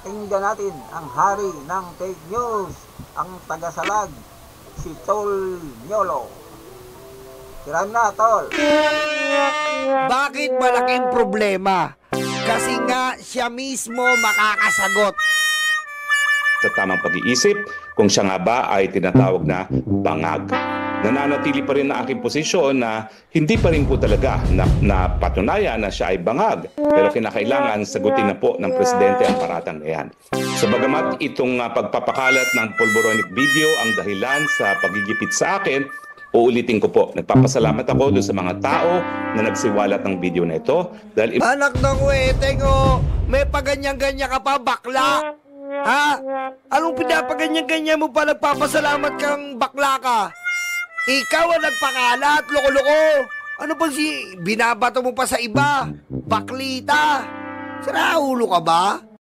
Pakinggan natin ang hari ng fake news, ang tagasalag, si Tol Nyolo. Tirahan na, Tol. Bakit malaking problema? Kasi nga siya mismo makakasagot. Sa tamang pag-iisip kung siya nga ba ay tinatawag na bangag. Nananatili pa rin na aking posisyon na hindi pa rin po talaga na patunayan na siya ay bangag. Pero kinakailangan sagutin na po ng Presidente ang paratang na yan. So bagamat itong pagpapakalat ng pulboronic video ang dahilan sa pagigipit sa akin, uulitin ko po, nagpapasalamat ako doon sa mga tao na nagsiwalat ng video na ito. Dahil Anak ng weteng, oh, may paganyan-ganyan ka pa, bakla. Ha? Anong pinapaganyan-ganyan mo pa nagpapasalamat kang bakla ka? Ikaw ang nagpakalat, loko-loko. Ano pa binabato mo pa sa iba? Baklita. Sira ulo ka ba?